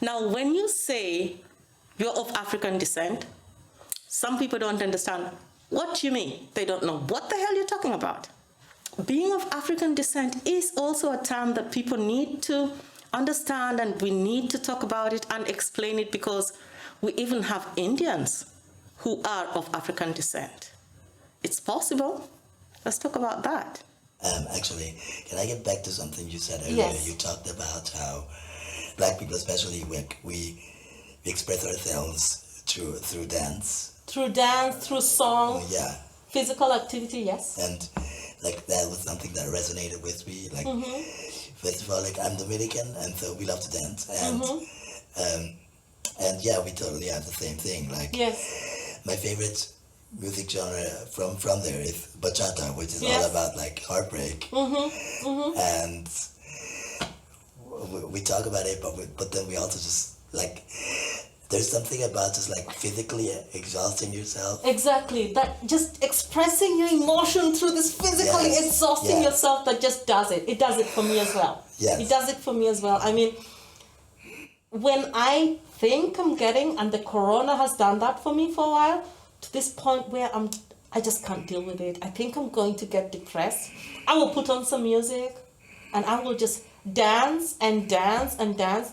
Now, when you say you're of African descent, some people don't understand. What do you mean? They don't know what the hell you're talking about. Being of African descent is also a term that people need to understand, and we need to talk about it and explain it, because we even have Indians who are of African descent. It's possible. Let's talk about that. Actually, can I get back to something you said earlier? Yes. You talked about how Black people, especially, we express ourselves through dance. Through dance, through song, Yeah. physical activity, yes. And like that was something that resonated with me. Like, first of all, like I'm Dominican, and so we love to dance, and yeah, we totally have the same thing. Like, Yes. my favorite music genre from there is bachata, which is Yes. all about like heartbreak, and we talk about it, but then we also just like, there's something about just like physically exhausting yourself. Exactly. That just expressing your emotion through this physically Yes. exhausting Yeah. yourself, that just does it. It does it for me as well. Yes. It does it for me as well. I mean, when I think I'm getting, and the corona has done that for me for a while, to this point where I just can't deal with it. I think I'm going to get depressed. I will put on some music and I will just dance and dance and dance.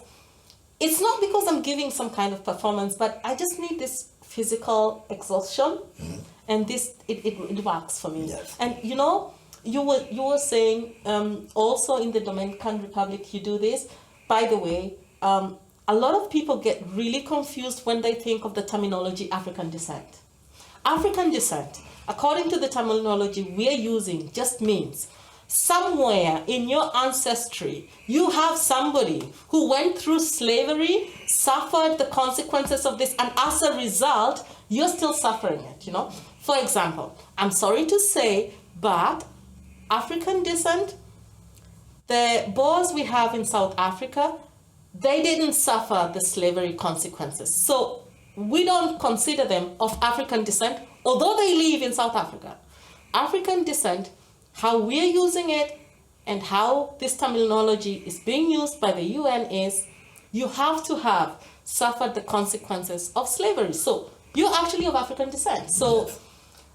It's not because I'm giving some kind of performance, but I just need this physical exhaustion, and this it works for me. Yes. And you know, you were saying also in the Dominican Republic you do this. By the way, a lot of people get really confused when they think of the terminology African descent. African descent, according to the terminology we're using, just means somewhere in your ancestry, you have somebody who went through slavery, suffered the consequences of this, and as a result, you're still suffering it, you know? For example, I'm sorry to say, but African descent, the Boers we have in South Africa, they didn't suffer the slavery consequences. So we don't consider them of African descent, although they live in South Africa. African descent, how we're using it and how this terminology is being used by the UN is, you have to have suffered the consequences of slavery. So you're actually of African descent. So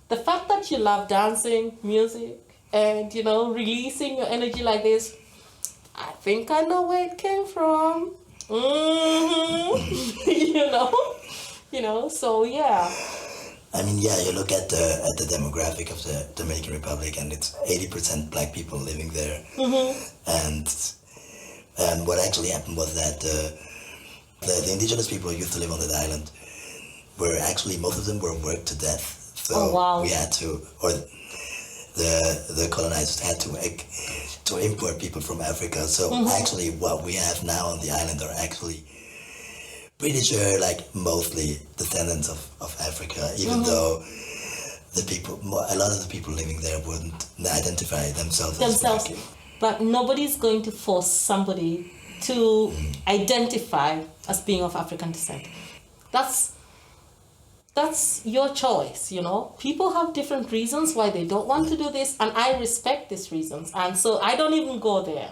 the fact that you love dancing, music, and, you know, releasing your energy like this, I think I know where it came from. you know, so yeah. I mean, yeah, you look at the demographic of the Dominican Republic, and it's 80% Black people living there. And what actually happened was that the indigenous people who used to live on that island were actually, most of them were worked to death. So we had to, or the colonizers had to import people from Africa. So actually what we have now on the island are actually pretty sure like mostly descendants of Africa, even though a lot of the people living there wouldn't identify themselves as Black. But nobody's going to force somebody to identify as being of African descent. That's your choice, you know. People have different reasons why they don't want to do this, and I respect these reasons. And so I don't even go there.